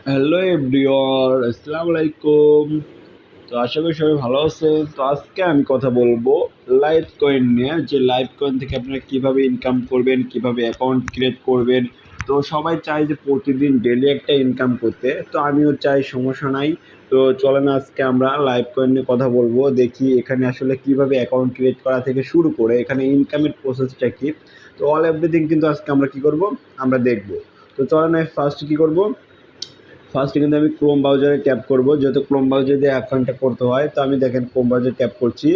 Hello everyone, আসসালামু আলাইকুম। তো আশা করি সবাই ভালো আছেন। তো আজকে আমি কথা বলবো লাইভ কয়েন নিয়ে, যে লাইভ কয়েন থেকে আপনারা কিভাবে ইনকাম করবেন, কিভাবে অ্যাকাউন্ট ক্রিয়েট করবেন। তো সবাই চায় যে প্রতিদিন ডেলি একটা ইনকাম করতে, তো আমিও চাই, সমস্যা নাই। তো চলেন আজকে আমরা লাইভ কয়েন নিয়ে কথা বলবো, দেখি এখানে আসলে কিভাবে অ্যাকাউন্ট ক্রিয়েট করা থেকে শুরু করে এখানে ইনকামের প্রসেসটা কি। তো অল এভরিথিং কিন্তু আজকে আমরা কি করব, আমরা দেখব। তো চলেন ফার্স্ট কি করব, ফার্স্টে কিন্তু আমি ক্রোম ব্রাউজারে ট্যাপ করব, যেহেতু ক্রোম ব্রাউজার দিয়ে অ্যাকাউন্টটা করতে হয়। তো আমি দেখেন ক্রোম ব্রাউজার ট্যাপ করছি।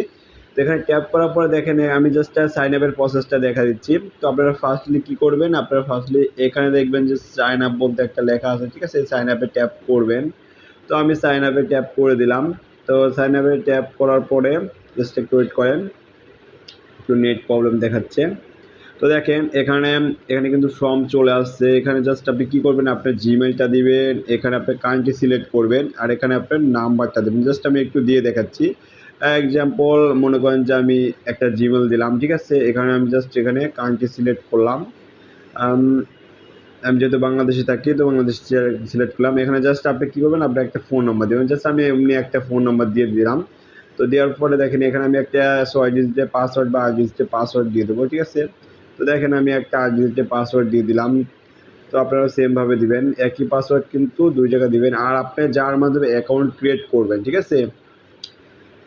তো এখানে ট্যাপ করার পরে দেখেন আমি জাস্ট সাইন আপের প্রসেসটা দেখা দিচ্ছি। তো আপনারা ফার্স্টলি কি করবেন, আপনারা ফার্স্টলি এখানে দেখবেন যে সাইন আপ বলতে একটা লেখা আছে, ঠিক আছে, সাইন আপে ট্যাপ করবেন। তো আমি সাইন আপে ট্যাপ করে দিলাম। তো সাইন আপে ট্যাপ করার পরে জাস্ট একটু ওয়েট করেন, একটু নেট প্রবলেম দেখাচ্ছে। তো দেখেন এখানে এখানে কিন্তু ফর্ম চলে আসছে। এখানে জাস্ট আপনি কি করবেন, আপনার জিমেলটা দিবেন, এখানে আপনার কান্ট্রি সিলেক্ট করবেন, আর এখানে আপনার নাম্বারটা দেবেন। জাস্ট আমি একটু দিয়ে দেখাচ্ছি। এক্সাম্পল মনে করেন যে আমি একটা জিমেল দিলাম, ঠিক আছে। এখানে আমি জাস্ট এখানে কান্ট্রি সিলেক্ট করলাম। আমি যেহেতু বাংলাদেশে থাকি, তো বাংলাদেশ সিলেক্ট করলাম। এখানে জাস্ট আপনি কী করবেন, আপনি একটা ফোন নাম্বার দেবেন। জাস্ট আমি এমনি একটা ফোন নাম্বার দিয়ে দিলাম। তো দেওয়ার পরে দেখেন এখানে আমি একটা 6 ডিজিটের পাসওয়ার্ড বা 8 ডিজিটের পাসওয়ার্ড দিয়ে দেবো, ঠিক আছে। তো দেখেন আমি একটা 8 ডিজিটের পাসওয়ার্ড দিয়ে দিলাম। তো আপনারা সেমভাবে দিবেন, একই পাসওয়ার্ড কিন্তু 2 জায়গায় দিবেন। আর আপনি যার মাধ্যমে অ্যাকাউন্ট ক্রিয়েট করবেন, ঠিক আছে,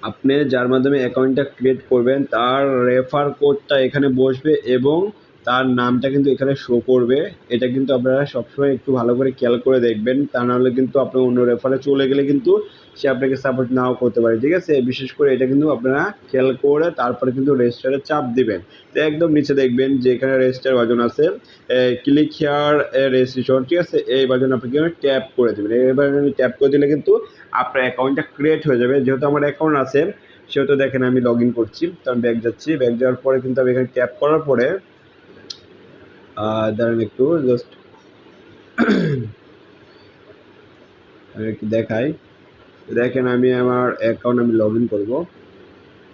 আপনি যার মাধ্যমে অ্যাকাউন্টটা ক্রিয়েট করবেন তার রেফার কোডটা এখানে বসবে এবং তার নামটা কিন্তু এখানে শো করবে। এটা কিন্তু আপনারা সবসময় একটু ভালো করে খেয়াল করে দেখবেন, তা নাহলে কিন্তু আপনার অন্য রেফারে চলে গেলে কিন্তু সে আপনাকে সাপোর্ট নাও করতে পারে, ঠিক আছে। বিশেষ করে এটা কিন্তু আপনারা খেয়াল করে তারপরে কিন্তু রেজিস্টারে চাপ দিবেন। তো একদম নিচে দেখবেন যে এখানে রেজিস্টার বাটন আছে, ক্লিক হিয়ার রেজিস্ট্রেশন, ঠিক আছে, এই বাটন আপনি কিন্তু ট্যাপ করে দেবেন। এবার ট্যাপ করে দিলে কিন্তু আপনার অ্যাকাউন্টটা ক্রিয়েট হয়ে যাবে। যেহেতু আমার অ্যাকাউন্ট আছে সেহেতু দেখেন আমি লগ ইন করছি। তো আমি ব্যাক যাচ্ছি, ব্যাক যাওয়ার পরে কিন্তু আমি এখানে ট্যাপ করার পরে দাঁড়ান একটু, জাস্ট আমি একটু দেখাই। দেখেন আমি আমার অ্যাকাউন্ট আমি লগ ইন করবো।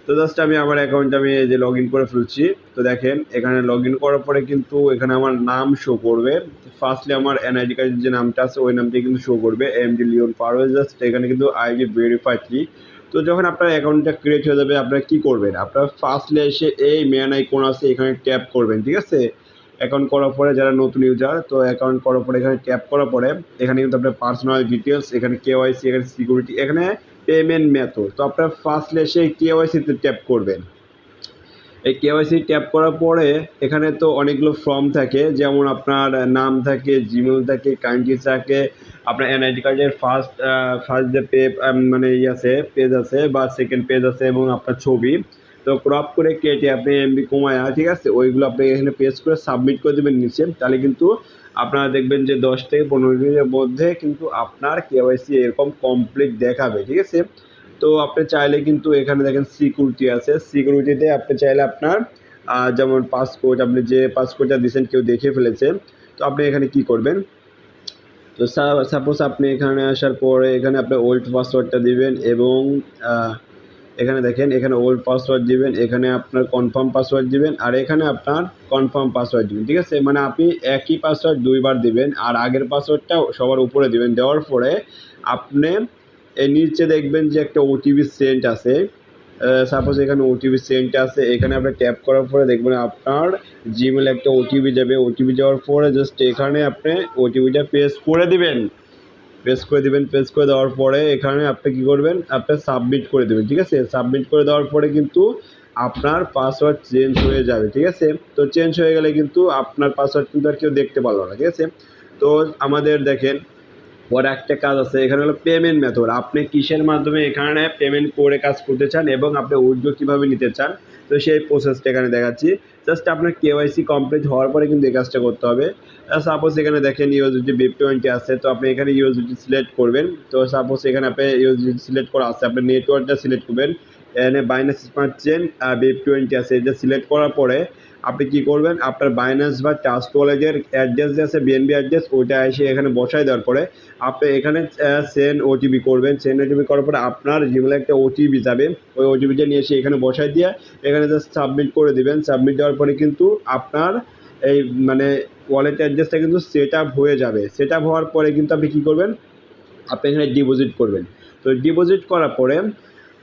তো জাস্ট আমি আমার অ্যাকাউন্টে আমি এই যে লগ ইন করে ফেলছি। তো দেখেন এখানে লগ ইন করার পরে কিন্তু এখানে আমার নাম শো করবে। ফার্স্টলি আমার এনআইডি কার্ডের যে নামটা আছে ওই নামটি কিন্তু শো করবে, এমডি লিওন পারভেজ। জাস্ট এখানে কিন্তু আইডি ভেরিফাই কি। তো যখন আপনার অ্যাকাউন্টটা ক্রিয়েট হয়ে যাবে আপনারা কি করবেন, আপনারা ফার্স্টলি এসে এই মেন আইকন আছে এখানে ট্যাপ করবেন, ঠিক আছে। অ্যাকাউন্ট করার পরে যারা নতুন ইউজার, তো অ্যাকাউন্ট করার পরে এখানে ট্যাপ করার পরে এখানে কিন্তু আপনার পার্সোনাল ডিটেলস, এখানে কেওয়াইসি, এখানে সিকিউরিটি, এখানে পেমেন্ট মেথড। তো আপনার ফার্স্টলি এসে কেওয়াইসিতে ট্যাপ করবেন। এই কেওয়াইসি ট্যাপ করার পরে এখানে তো অনেকগুলো ফর্ম থাকে, যেমন আপনার নাম থাকে, জিমেল থাকে, কান্ট্রি থাকে, আপনার এনআইডি কার্ডের ফার্স্ট যে মানে আছে পেজ আছে বা সেকেন্ড পেজ আছে এবং আপনার ছবি। তো ক্রপ করে কেটে আপনি এমবি কমায়া, ঠিক আছে, ওইগুলো আপনি এখানে পেস্ট করে সাবমিট করে দেবেন নিচে। তাহলে কিন্তু আপনারা দেখবেন যে 10 থেকে 15 দিনের মধ্যে কিন্তু আপনার কেওয়াইসি এরকম কমপ্লিট দেখাবে, ঠিক আছে। তো আপনি চাইলে কিন্তু এখানে দেখেন সিকিউরিটি আছে, সিকিউরিটিতে আপনি চাইলে আপনার যেমন পাসপোর্ট, আপনি যে পাসপোর্টটা দিয়েছেন কেউ দেখে ফেলেছে, তো আপনি এখানে কি করবেন। তো সাপোজ আপনি এখানে আসার পরে এখানে আপনি ওল্ড পাসওয়ার্ডটা দিবেন এবং এখানে দেখেন এখানে ওল্ড পাসওয়ার্ড দিবেন, এখানে আপনার কনফার্ম পাসওয়ার্ড দিবেন, আর এখানে আপনার কনফার্ম পাসওয়ার্ড দিবেন, ঠিক আছে। মানে আপনি একই পাসওয়ার্ড দুইবার দিবেন, আর আগের পাসওয়ার্ডটা সবার উপরে দিবেন। দেওয়ার পরে আপনি এর নিচে দেখবেন যে একটা ওটিপি সেন্ট আছে। সাপোজ এখানে ওটিপি সেন্ট আছে, এখানে আপনি ট্যাপ করার পরে দেখবেন আপনার জিমেলে একটা ওটিপি যাবে। ওটিপি যাওয়ার পরে জাস্ট এখানে আপনি ওটিপিটা পেস্ট করে দিবেন, পেস্ট করে দিবেন। পেস্ট করে দেওয়ার পরে এখানে আপনি কী করবেন, আপনি সাবমিট করে দেবেন, ঠিক আছে। সাবমিট করে দেওয়ার পরে কিন্তু আপনার পাসওয়ার্ড চেঞ্জ হয়ে যাবে, ঠিক আছে। তো চেঞ্জ হয়ে গেলে কিন্তু আপনার পাসওয়ার্ড কিন্তু আর কেউ দেখতে পারলো না, ঠিক আছে। তো আমাদের দেখেন পরে একটা কাজ আছে, এখানে হলো পেমেন্ট মেথড। আপনি কিসের মাধ্যমে এখানে পেমেন্ট করে কাজ করতে চান এবং আপনি উইথড্র কীভাবে নিতে চান, তো সেই প্রসেসটা এখানে দেখাচ্ছি। জাস্ট আপনার কেওয়াইসি কমপ্লিট হওয়ার পরে কিন্তু এই কাজটা করতে হবে। সাপোজ এখানে দেখেন ইউএসডি BIP20 আছে, তো আপনি এখানে ইউএসডি সিলেক্ট করবেন। তো সাপোজ এখানে আপনি ইউএসডি সিলেক্ট করা আছে, আপনি নেটওয়ার্কটা সিলেক্ট করবেন। এখানে বাইন্যান্স স্মার্ট চেন BIP20 আছে, এটা সিলেক্ট করার পরে আপনি কি করবেন, আপনার বাইন্যান্স বা ট্রাস্ট ওয়ালেটের অ্যাড্রেস যে আছে বিএনবি অ্যাড্রেস, ওইটা এসে এখানে বসাই দেওয়ার পরে আপনি এখানে সেন্ড ওটিপি করবেন। সেন্ড ওটিপি করার পরে আপনার জিমেলে একটা ওটিপি যাবে, ওই ওটিপিটা নিয়ে এসে এখানে বসাই দিয়ে এখানে জাস্ট সাবমিট করে দিবেন। সাবমিট দেওয়ার পরে কিন্তু আপনার এই মানে ওয়ালেট অ্যাড্রেসটা কিন্তু সেট আপ হয়ে যাবে। সেট আপ হওয়ার পরে কিন্তু আপনি কী করবেন, আপনি এখানে ডিপোজিট করবেন। তো ডিপোজিট করার পরে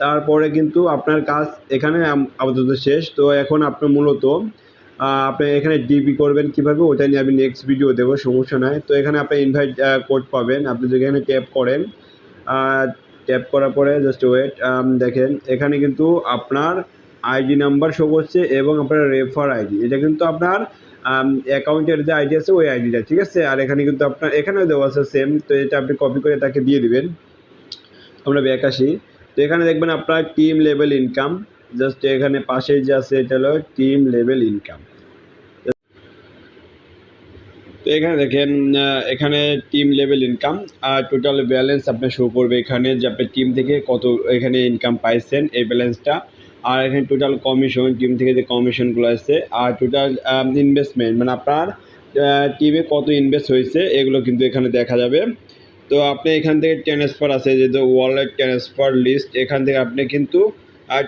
তারপরে কিন্তু আপনার কাজ এখানে আপাতত শেষ। তো এখন আপনার মূলত আপনি এখানে ডিপি করবেন কীভাবে ওটা নিয়ে আমি নেক্সট ভিডিও দেবো, সমস্যা নাই। তো এখানে আপনি ইনভাইট কোড পাবেন, আপনি যদি এখানে ট্যাপ করেন, ট্যাপ করার পরে জাস্ট ওয়েট, দেখেন এখানে কিন্তু আপনার আইডি নাম্বার শো করছে এবং আপনার রেফার আইডি, এটা কিন্তু আপনার অ্যাকাউন্টের যে আইডি আছে ওই আইডিটা, ঠিক আছে। আর এখানে কিন্তু আপনার এখানেও দেওয়া আছে সেম, তো এটা আপনি কপি করে তাকে দিয়ে দিবেন। আমরা ব্যাক আসি, তো এখানে দেখবেন আপনার টিম লেভেল ইনকাম, জাস্ট এখানে পাশেই যে আছে এটা হলো টিম লেভেল ইনকাম। তো এখানে দেখেন এখানে টিম লেভেল ইনকাম আর টোটাল ব্যালেন্স আপনার শো করবে এখানে যে আপনি টিম থেকে কত এখানে ইনকাম পাইছেন এই ব্যালেন্সটা। আর এখানে টোটাল কমিশন, টিম থেকে যে কমিশনগুলো আছে, আর টোটাল ইনভেস্টমেন্ট মানে আপনার টিমে কত ইনভেস্ট হয়েছে এগুলো কিন্তু এখানে দেখা যাবে। তো আপনি এখান থেকে ট্রান্সফার আছে যে ওয়ালেট ট্রান্সফার লিস্ট, এখান থেকে আপনি কিন্তু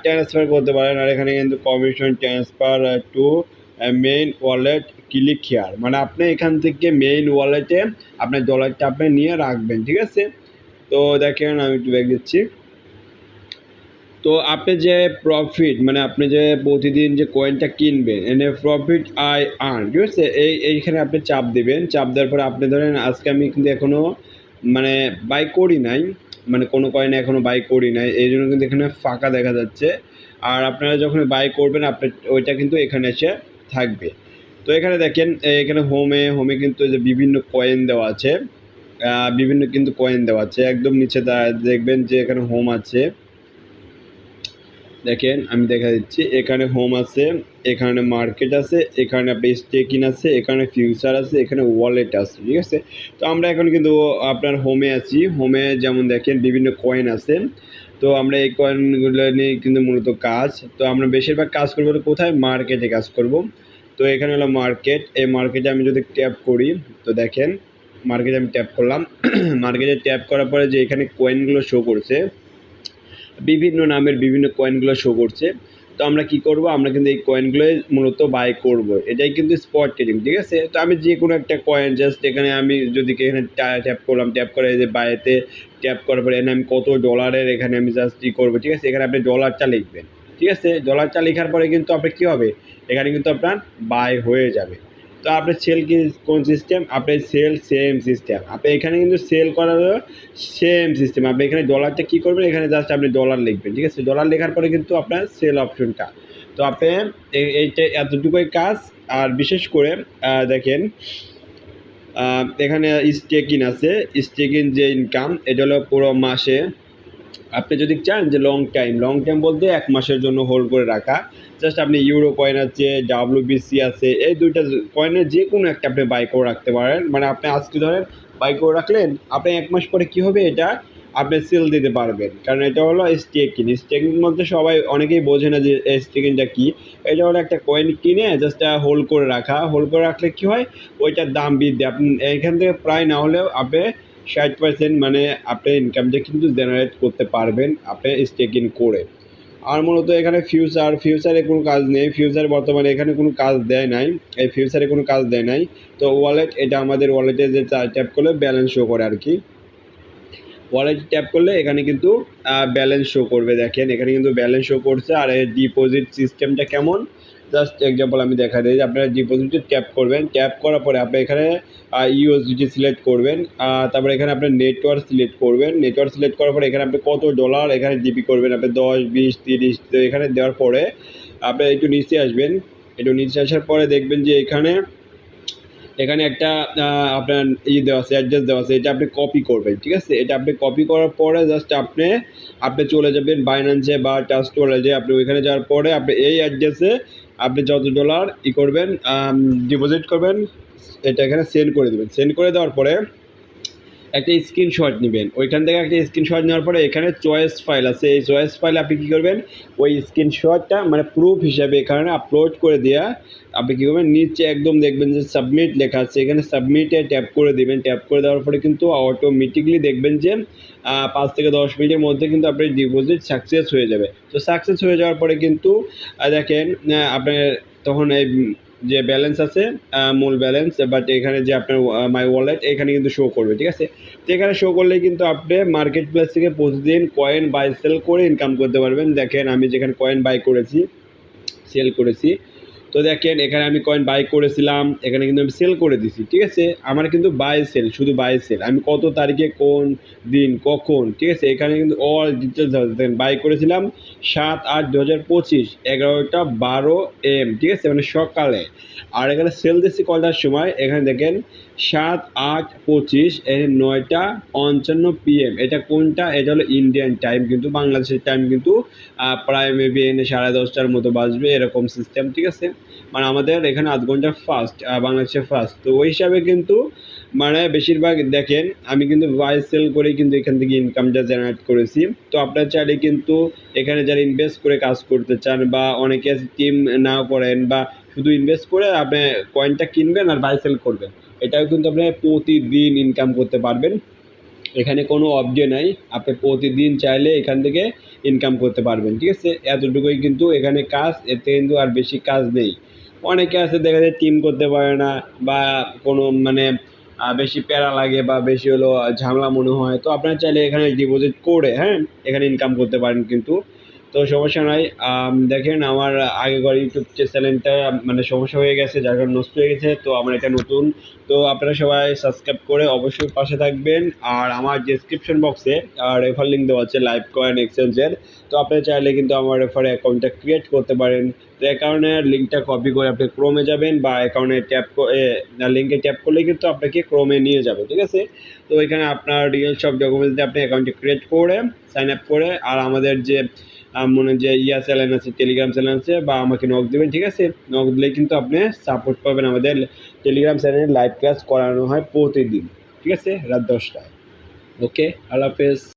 ট্রান্সফার করতে পারেন। আর এখানে কিন্তু commission transfer to main wallet click here, মানে আপনি এখান থেকে মেইন ওয়ালেটে আপনার ডলারটা আপনি নিয়ে রাখবেন, ঠিক আছে। তো দেখেন আমি একটু ব্যাক দিচ্ছি। তো আপনি যে প্রফিট মানে আপনি যে প্রতিদিন যে কয়েনটা কিনবেন এনে প্রফিট আই আর্ন, ঠিক আছে, এইখানে আপনি চাপ দেবেন। চাপ দেওয়ার পরে আপনি ধরেন আজকে আমি কিন্তু এখনও মানে বাই করি নাই, মানে কোনো কয়েন এখনও বাই করি নাই, এই জন্য কিন্তু এখানে ফাঁকা দেখা যাচ্ছে। আর আপনারা যখন বাই করবেন আপনি ওইটা কিন্তু এখানে এসে থাকবে। তো এখানে দেখেন এখানে হোমে কিন্তু যে বিভিন্ন কয়েন দেওয়া আছে, বিভিন্ন কিন্তু কয়েন দেওয়া আছে। একদম নিচে দেখবেন যে এখানে হোম আছে, দেখেন আমি দেখা দিচ্ছি, এখানে হোম আছে, এখানে মার্কেট আছে, এখানে আপনি স্টেকিং আছে, এখানে ফিউচার আছে, এখানে ওয়ালেট আছে, ঠিক আছে। তো আমরা এখন কিন্তু আপনার হোমে আছি। হোমে যেমন দেখেন বিভিন্ন কয়েন আছে, তো আমরা এই কয়েনগুলো নিয়ে কিন্তু মূলত কাজ, তো আমরা বেশিরভাগ কাজ করবো কোথায়, মার্কেটে কাজ করব। তো এখানে হলো মার্কেট, এই মার্কেটে আমি যদি ট্যাপ করি, তো দেখেন মার্কেটে আমি ট্যাপ করলাম। মার্কেটে ট্যাপ করার পরে যে এখানে কয়েনগুলো শো করছে, বিভিন্ন নামের বিভিন্ন কয়েনগুলো শো করছে। তো আমরা কি করব, আমরা কিন্তু এই কয়েনগুলোই মূলত বাই করব, এটাই কিন্তু স্পট ট্রেডিং, ঠিক আছে। তো আমি যে কোনো একটা কয়েন জাস্ট এখানে আমি যদি এখানে ট্যাপ করলাম, ট্যাপ করে যে বাইতে ট্যাপ করার পরে এখানে আমি কত ডলারের এখানে আমি জাস্ট ই করবো, ঠিক আছে। এখানে আপনি ডলারটা লিখবেন, ঠিক আছে। ডলারটা লেখার পরে কিন্তু আপনার কী হবে, এখানে কিন্তু আপনার বাই হয়ে যাবে। তো আপনার সেল কি কোন সিস্টেম, আপনার সেল সেম সিস্টেম, আপনি এখানে কিন্তু সেল করারও সেম সিস্টেম। আপনি এখানে ডলারটা কী করবেন, এখানে জাস্ট আপনি ডলার লিখবেন, ঠিক আছে। ডলার লেখার পরে কিন্তু আপনার সেল অপশনটা, তো আপনি এইটা এতটুকুই কাজ। আর বিশেষ করে দেখেন এখানে স্টেকিং আছে, স্টেকিং যে ইনকাম এটা হলো পুরো মাসে। আপনি যদি চান যে লং টাইম বলতে 1 মাসের জন্য হোল্ড করে রাখা, জাস্ট আপনি ইউরো কয়েন আছে, WBC আছে, এই দুইটা কয়েনের যে কোনো একটা আপনি বাই করে রাখতে পারেন। মানে আপনি আজকে ধরেন বাই করে রাখলেন, আপনি 1 মাস পরে কী হবে এটা আপনি সেল দিতে পারবেন, কারণ এটা হলো স্টেকিং মধ্যে সবাই অনেকেই বোঝে না যে স্টেকিংটা কী। এটা হলো একটা কয়েন কিনে জাস্ট হোল্ড করে রাখা, হোল্ড করে রাখলে কী হয়, ওইটার দাম বৃদ্ধি, আপনি এখান থেকে প্রায় না হলেও আপনি 60% মানে আপনি ইনকামটা কিন্তু জেনারেট করতে পারবেন আপনি স্টেকিং করে। আর মূলত এখানে ফিউচারে কোনো কাজ নেই, ফিউচার বর্তমানে এখানে কোনো কাজ দেয় নাই, এই ফিউচারে কোনো কাজ দেয় নাই। তো ওয়ালেট, এটা আমাদের ওয়ালেটে যে ট্যাপ করলে ব্যালেন্স শো করে আর কি। ওয়ালেট ট্যাপ করলে এখানে কিন্তু ব্যালেন্স শো করবে, দেখেন এখানে কিন্তু ব্যালেন্স শো করছে। আর এই ডিপোজিট সিস্টেমটা কেমন, জাস্ট এক্সাম্পল আমি দেখা দিই। আপনারা ডিপোজিটে ট্যাপ করবেন, ট্যাপ করার পরে আপনি এখানে ইউএসডিটি সিলেক্ট করবেন, তারপরে এখানে আপনার নেটওয়ার্ক সিলেক্ট করবেন। নেটওয়ার্ক সিলেক্ট করার পরে এখানে আপনি কত ডলার এখানে ডিপি করবেন, আপনি 10, 20, 30, তো এখানে দেওয়ার পরে আপনি একটু নিচে আসবেন। একটু নিচে আসার পরে দেখবেন যে এখানে একটা আপনার দেওয়া আছে, অ্যাড্রেস দেওয়া আছে, এটা আপনি কপি করবেন, ঠিক আছে। এটা আপনি কপি করার পরে জাস্ট আপনি চলে যাবেন বাইন্যান্সে বা ট্রাস্ট ওয়ালেটে। আপনি ওইখানে যাওয়ার পরে আপনি এই অ্যাড্রেসে আপনি যত ডলার করবেন ডিপোজিট করবেন, এটা এখানে সেন্ড করে দেবেন। সেন্ড করে দেওয়ার পরে একটা স্ক্রিনশট নেবেন, ওইখান থেকে একটা স্ক্রিনশট নেওয়ার পরে এখানে চয়েস ফাইল আছে, এই চয়েস ফাইলে আপনি কী করবেন, ওই স্ক্রিনশটটা মানে প্রুফ হিসাবে এখানে আপলোড করে দেওয়া। আপনি কী করবেন, নিচে একদম দেখবেন যে সাবমিট লেখা আছে, এখানে সাবমিটে ট্যাপ করে দেবেন। ট্যাপ করে দেওয়ার পরে কিন্তু অটোমেটিকলি দেখবেন যে 5 থেকে 10 মিনিটের মধ্যে কিন্তু আপনার ডিপোজিট সাকসেস হয়ে যাবে। তো সাকসেস হয়ে যাওয়ার পরে কিন্তু দেখেন আপনার তখন এই যে ব্যালেন্স আছে মূল ব্যালেন্স, বাট এখানে যে আপনার মাই ওয়ালেট এখানে কিন্তু শো করবে, ঠিক আছে। তো এখানে শো করলে কিন্তু আপনি মার্কেট প্লেস থেকে প্রতিদিন কয়েন বাই সেল করে ইনকাম করতে পারবেন। দেখেন আমি যেখানে কয়েন বাই করেছি, সেল করেছি, তো দেখেন এখানে আমি কয়েন বাই করেছিলাম, এখানে কিন্তু আমি সেল করে দিছি, ঠিক আছে। আমার কিন্তু বাই সেল, শুধু বাই সেল, আমি কত তারিখে কোন দিন কখন, ঠিক আছে, এখানে কিন্তু অল ডিটেলস আছে। দেখেন বাই করেছিলাম 7/8/2025 11:12 AM, ঠিক আছে, মানে সকালে। আর এখানে সেল দিচ্ছি কয়টার সময়, এখানে দেখেন 7/8/25 9:55 PM। এটা কোনটা, এটা হলো ইন্ডিয়ান টাইম, কিন্তু বাংলাদেশের টাইম কিন্তু প্রায় মেবি এনে 10:30টার মতো বাজবে, এরকম সিস্টেম, ঠিক আছে। মানে আমাদের এখানে আধ ঘন্টা ফাস্ট, বাংলাদেশের ফাস্ট। তো ওই হিসাবে কিন্তু মানে বেশিরভাগ দেখেন আমি কিন্তু বাই সেল করেই কিন্তু এখান থেকে ইনকামটা জেনারেট করেছি। তো আপনার চাইলে কিন্তু এখানে যারা ইনভেস্ট করে কাজ করতে চান, বা অনেকে টিম নাও করেন, বা শুধু ইনভেস্ট করে আপনি কয়েনটা কিনবেন আর বাই সেল করবেন, এটাও কিন্তু আপনি প্রতিদিন ইনকাম করতে পারবেন। এখানে কোনো অফ ডে নাই, আপনি প্রতিদিন চাইলে এখান থেকে ইনকাম করতে পারবেন, ঠিক আছে। এতটুকুই কিন্তু এখানে কাজ, এতে কিন্তু আর বেশি কাজ নেই। অনেকে আছে দেখা যায় টিম করতে পারে না, বা কোনো মানে বেশি প্যারা লাগে, বা বেশি হলো ঝামেলা মনে হয়, তো আপনারা চাইলে এখানে ডিপোজিট করে, হ্যাঁ, এখানে ইনকাম করতে পারেন কিন্তু। তো সমস্যা নাই। দেখেন আমার আগেকার ইউটিউব চ্যানেলটা মানে সমস্যা হয়ে গেছে, যার কারণে নষ্ট হয়ে গেছে, তো আমার এটা নতুন। তো আপনারা সবাই সাবস্ক্রাইব করে অবশ্যই পাশে থাকবেন। আর আমার ডেসক্রিপশন বক্সে রেফার লিঙ্ক দেওয়া আছে লাইভ কয়েন এক্সচেঞ্জের। তো আপনারা চাইলে কিন্তু আমার রেফারে অ্যাকাউন্টটা ক্রিয়েট করতে পারেন। তো অ্যাকাউন্টের লিঙ্কটা কপি করে আপনি ক্রোমে যাবেন, বা অ্যাকাউন্টে ট্যাপ লিঙ্কে ট্যাপ করলে কিন্তু আপনাকে ক্রোমে নিয়ে যাবে, ঠিক আছে। তো এখানে আপনার রিয়েল সব ডকুমেন্টস দিয়ে আপনি অ্যাকাউন্টটি ক্রিয়েট করে সাইন আপ করে, আর আমাদের যে মনে যে চ্যানেল আছে, টেলিগ্রাম চ্যানেল আছে, বা আমাকে নক দেবেন, ঠিক আছে। নক দিলে কিন্তু আপনি সাপোর্ট পাবেন। আমাদের টেলিগ্রাম চ্যানেলে লাইভ ক্লাস করানো হয় প্রতিদিন, ঠিক আছে, রাত 10টায়। ওকে, আল্লাহ হাফেজ।